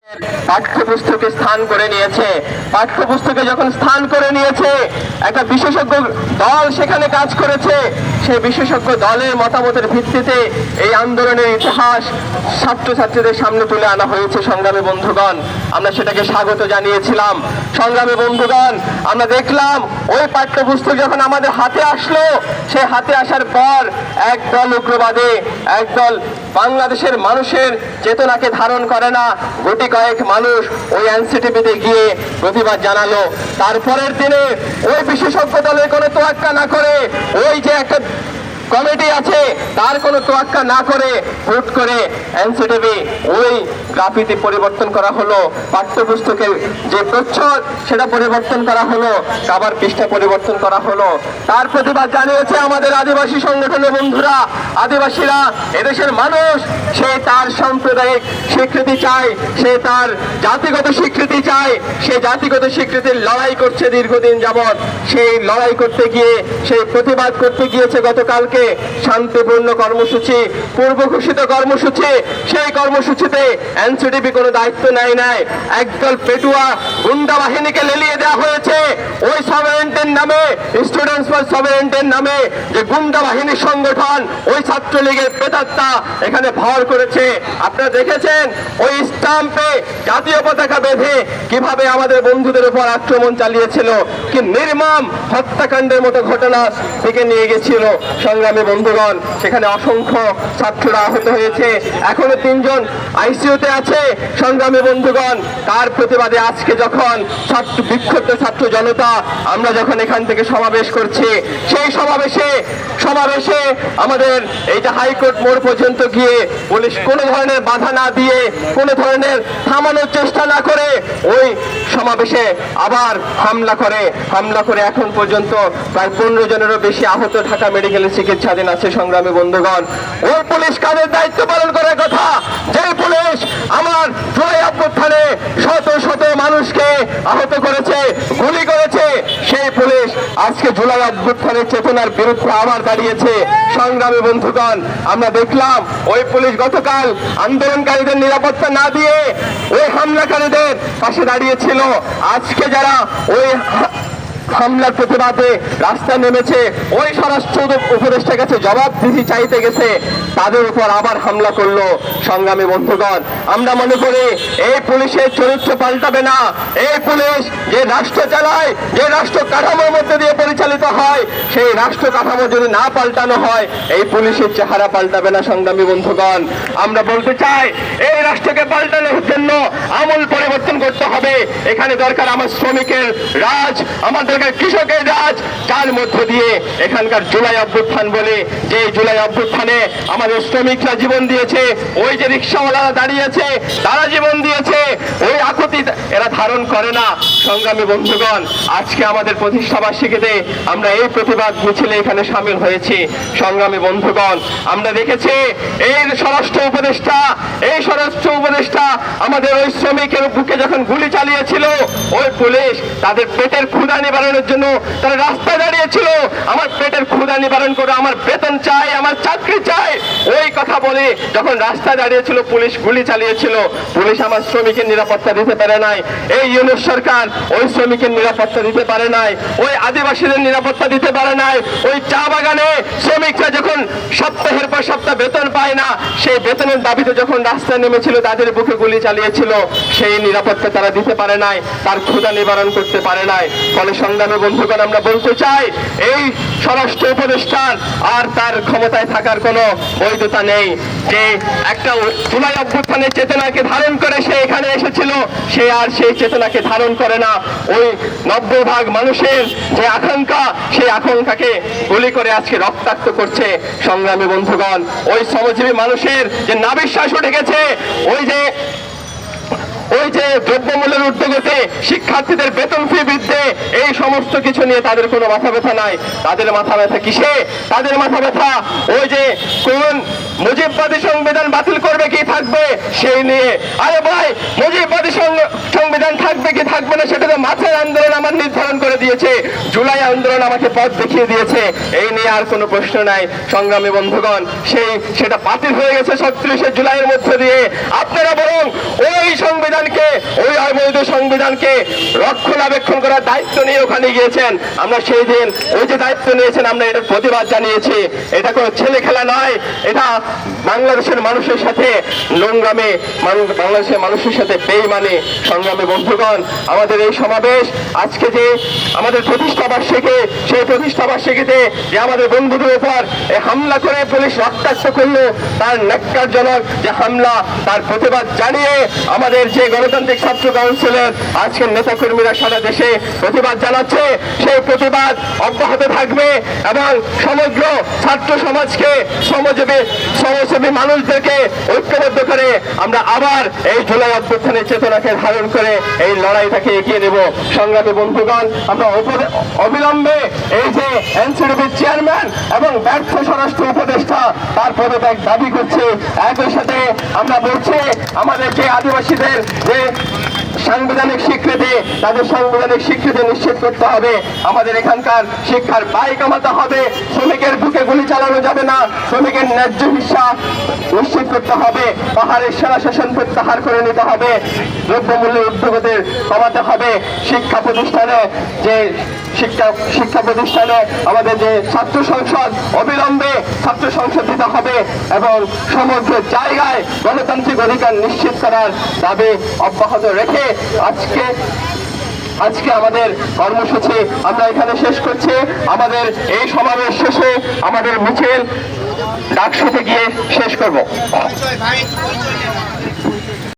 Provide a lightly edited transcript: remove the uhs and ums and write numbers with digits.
পাঠ্যপুস্তকে স্থান করে নিয়েছে। পাঠ্যপুস্তকে যখন স্থান করে নিয়েছে, একটা বিশেষজ্ঞ দল সেখানে কাজ করেছে। সেই বিশেষজ্ঞ দলের মতামতের ভিত্তিতে এই আন্দোলনের ইতিহাস ছাত্রছাত্রীদের সামনে তুলে আনা হয়েছে। সংগ্রামী বন্ধুগণ, আমরা সেটাকে স্বাগত জানিয়েছিলাম। সংগ্রামী বন্ধুগণ, আমরা দেখলাম ওই পাঠ্যপুস্তক যখন আমাদের হাতে আসলো, সে হাতে আসার পর একদল উগ্রবাদী, একদল বাংলাদেশের মানুষের চেতনাকে ধারণ করে না গুটি কয়েক মানুষ ওই এনসিটিভিতে গিয়ে প্রতিবাদ জানালো। তারপরের দিনে ওই বিশেষজ্ঞ দলের কোনো তোয়াক্কা না করে, ওই যে একটা কমিটি আছে তার কোনো তোয়াক্কা না করে হুট করে এনসিটিভি ওই গ্রাফিতি পরিবর্তন করা হলো, পাঠ্যপুস্তকের যে প্রচ্ছদ সেটা পরিবর্তন করা হলো, কাবার পৃষ্ঠা পরিবর্তন করা হলো। তার প্রতিবাদ জানিয়েছে আমাদের আদিবাসী সংগঠনের বন্ধুরা। আদিবাসীরা এদেশের মানুষ, সে তার সাম্প্রদায়িক স্বীকৃতি চায়, সে তার জাতিগত স্বীকৃতি চায়, সে জাতিগত স্বীকৃতির লড়াই করছে দীর্ঘদিন যাবৎ। সেই লড়াই করতে গিয়ে, সেই প্রতিবাদ করতে গিয়েছে গতকালকে শান্তিপূর্ণ কর্মসূচি, পূর্ব ঘোষিত কর্মসূচি। সেই কর্মসূচিতে এনসিটিভি কোনো দায়িত্ব নেয় নাই। একদল পেটুয়া গুন্ডা বাহিনীকে লেলিয়ে দেওয়া হয়েছে ওই সভারেন্টের নামে, স্টুডেন্টস ফর সভারেন্টের নামে যে গুন্ডা বাহিনীর সংগঠন, ওই ছাত্রলীগের প্রেতাত্মা এখানে ভর করেছে। আপনারা দেখেছেন ওই স্টাম্পে জাতীয় পতাকা বেঁধে কিভাবে আমাদের বন্ধুদের উপর আক্রমণ চালিয়েছিল, কি নির্মম হত্যাকাণ্ডের মতো ঘটনা থেকে নিয়ে গেছিল। সংগ্রামী বন্ধুগণ, সেখানে অসংখ্য ছাত্ররা আহত হয়েছে, এখনো 3 জন আইসিইউতে আছে। সংগ্রামী বন্ধুগণ, তার প্রতিবাদে আজকে যখন বিক্ষুব্ধ ছাত্র জনতা আমরা যখন এখান থেকে সমাবেশ করছি, সেই সমাবেশে আমাদের এই যে হাইকোর্ট মোড় পর্যন্ত গিয়ে পুলিশ কোনো ধরনের বাধা না দিয়ে, কোনো ধরনের থামানোর চেষ্টা না করে ওই সমাবেশে আবার হামলা করে এখন পর্যন্ত প্রায় 15 জনেরও বেশি আহত ঢাকা মেডিকেলের চিকিৎসাধীন আছে। সংগ্রামী বন্ধুগণ, ওই পুলিশ কাদের দায়িত্ব পালন করার কথা? যে পুলিশ আমার জুলাই অভ্যুত্থানে শত শত মানুষকে আহত করেছে, গুলি করেছে, সেই পুলিশ আজকে জুলাই অভ্যুত্থানের চেতনার বিরুদ্ধে আবার দাঁড়িয়েছে। সংগ্রামী বন্ধুগণ, আমরা দেখলাম ওই পুলিশ গতকাল আন্দোলনকারীদের নিরাপত্তা না দিয়ে ওই হামলাকারীদের পাশে দাঁড়িয়েছিল। আজকে যারা ওই হামলার প্রতিবাদে রাস্তায় নেমেছে, ওই স্বরাষ্ট্র উপদেষ্টার কাছে জবাবদিহি চাইতে গেছে, তাদের উপর আবার হামলা করলো। সংগ্রামী বন্ধুগণ, আমরা মনে করি এই পুলিশের চরিত্র পাল্টাবে না। এই পুলিশ যে রাষ্ট্র চালায়, যে রাষ্ট্র কাঠামোর মধ্যে দিয়ে পরিচালিত হয়, সেই রাষ্ট্র কাঠামো যদি না পাল্টানো হয়, এই পুলিশের চেহারা পাল্টাবে না। সংগ্রামী বন্ধুগণ, আমরা বলতে চাই এই রাষ্ট্রকে পাল্টানোর জন্য আমূল পরিবর্তন করতে হবে। এখানে দরকার আমার শ্রমিকের রাজ, আমাদের কৃষকের রাজ, যার মধ্য দিয়ে এখানকার জুলাই অভ্যুত্থান বলে, যে জুলাই অভ্যুত্থানে আমাদের শ্রমিকরা জীবন দিয়েছে, ওই যে রিক্সাওয়ালারা দাঁড়িয়েছে তারা জীবন দিয়েছে, ওই আকুতি এরা ধারণ করে না। সংগ্রামী বন্ধুগণ, আজকে আমাদের প্রতিষ্ঠাবার্ষিকীতে আমরা এই প্রতিবাদ মিছিলে এখানে সামিল হয়েছি। সংগ্রামী বন্ধুগণ, আমরা দেখেছি এই স্বরাষ্ট্র উপদেষ্টা আমাদের ওই শ্রমিকের বুকে যখন গুলি চালিয়েছিল, ওই পুলিশ তাদের পেটের ক্ষুধা নিবারণের জন্য তারা রাস্তায় দাঁড়িয়েছিল। আমার পেটের ক্ষুধা নিবারণ করে আমার বেতন চাই, আমার চাকরি চাই, ওই কথা বলে যখন রাস্তায় দাঁড়িয়েছিল পুলিশ গুলি চালিয়েছিল। পুলিশ আমার শ্রমিকের নিরাপত্তা দিতে পারে নাই। এই ইউনূস সরকার ওই শ্রমিকের নিরাপত্তা দিতে পারে নাই, ওই আদিবাসীদের নিরাপত্তা দিতে পারে নাই। ওই চা বাগানে শ্রমিকরা যখন সপ্তাহের পর সপ্তাহ বেতন পায় না, সেই বেতনের দাবিতে যখন রাস্তায় নেমেছিল, তাদের বুকে গুলি চালিয়েছিল, সেই নিরাপত্তা তারা দিতে পারে নাই, তার ক্ষুধা নিবারণ করতে পারে নাই। ফলে সংগ্রামী বন্ধুগণ, আমরা বলতে চাই এই স্বরাষ্ট্র উপদেষ্টার আর তার ক্ষমতায় থাকার কোনো বৈধতা নেই। যে একটা জুলাই অভ্যুত্থানের চেতনাকে ধারণ করে সে এখানে এসেছিল, সে আর সেই চেতনাকে ধারণ করে না। ওই 90% মানুষের যে আকাঙ্ক্ষা, সেই আকাঙ্ক্ষাকে গুলি করে আজকে রক্তাক্ত করছে। সংগ্রামী বন্ধুগণ, ওই শ্রমজীবী মানুষের যে নাবিশ্বাস উঠে গেছে, ওই যে দ্রব্যমূল্যের ঊর্ধ্বগতি, শিক্ষার্থীদের বেতন ফি বৃদ্ধি, এই সমস্ত কিছু নিয়ে তাদের কোনো মাথা ব্যথা নাই। তাদের মাথা ব্যথা কিসে? তাদের মাথা ব্যথা ওই যে কোন মুজিববাদী সংবিধান বাতিল করবে কি থাকবে সেই নিয়ে। আরে ভাই, মুজিববাদী সংবিধান থাকবে কি থাকবে না সেটা তো মাছের আন্দোলন আমার নির্ধারণ করে দিয়েছে, জুলাই আন্দোলন আমাকে পথ দেখিয়ে দিয়েছে, এই নিয়ে আর কোনো প্রশ্ন নাই। সংগ্রামী বন্ধুগণ, সেটা বাতিল হয়ে গেছে 37শে জুলাইয়ের মধ্য দিয়ে। আপনারা বরং ওই সংবিধানকে সংবিধানকে রক্ষণাবেক্ষণ করার দায়িত্ব নিয়ে ওখানে গিয়েছেন। আমরা সেই দিন ওই যে দায়িত্ব নিয়েছেন আমরা এটার প্রতিবাদ জানিয়েছি। এটা কোনো ছেলে খেলা নয়, এটা বাংলাদেশের মানুষের সাথে নোংরামে, বাংলাদেশের মানুষের সাথে বেইমানি। সংগ্রামী বন্ধুগণ, আমাদের এই সমাবেশ আজকে যে আমাদের প্রতিষ্ঠাবার্ষিকী, সেই প্রতিষ্ঠাবার্ষিকীতে যে আমাদের বন্ধুদের উপর হামলা করে পুলিশ রক্তাক্ত করলো, তার ন্যাক্কারজনক যে হামলা, তার প্রতিবাদ জানিয়ে আমাদের যে গণতান্ত্রিক ছাত্র কাউন্সিলের আজকের নেতাকর্মীরা সারা দেশে প্রতিবাদ জানাচ্ছে, সেই প্রতিবাদ অব্যাহত থাকবে এবং সমগ্র ছাত্র সমাজকে, শ্রমজীবী মানুষদেরকে ঐক্যবদ্ধ করে আমরা আবার এই জুলাই অভ্যুত্থানের চেতনাকে ধারণ করে এই লড়াইটাকে এগিয়ে নেব। সংগ্রামী বন্ধুগণ, আমরা অবিলম্বে এই যে এনসিডিবির চেয়ারম্যান এবং ব্যর্থ স্বরাষ্ট্র উপদেষ্টা তার পদত্যাগ দাবি করছে। একই সাথে আমরা বলছি আমাদের যে আদিবাসীদের যে সাংবিধানিক স্বীকৃতি, তাদের সাংবিধানিক স্বীকৃতি নিশ্চিত করতে হবে। আমাদের এখানকার শিক্ষার ব্যয় কমাতে হবে। শ্রমিকের বুকে গুলি চালানো যাবে না। শ্রমিকের ন্যায্য হিস্সা নিশ্চিত করতে হবে। পাহাড়ের সেনা শাসন প্রত্যাহার করে নিতে হবে। দ্রব্যমূল্যের ঊর্ধ্বগতির কমাতে হবে। শিক্ষা প্রতিষ্ঠানে আমাদের যে ছাত্র সংসদ, অবিলম্বে ছাত্র সংসদ দিতে হবে এবং সমগ্র জায়গায় গণতান্ত্রিক অধিকার নিশ্চিত করার দাবি অব্যাহত রেখে আজকে আমাদের কর্মসূচি আমরা এখানে শেষ করছি। আমাদের এই সমাবেশ শেষে আমাদের মিছিল ডাকসুতে গিয়ে শেষ করব।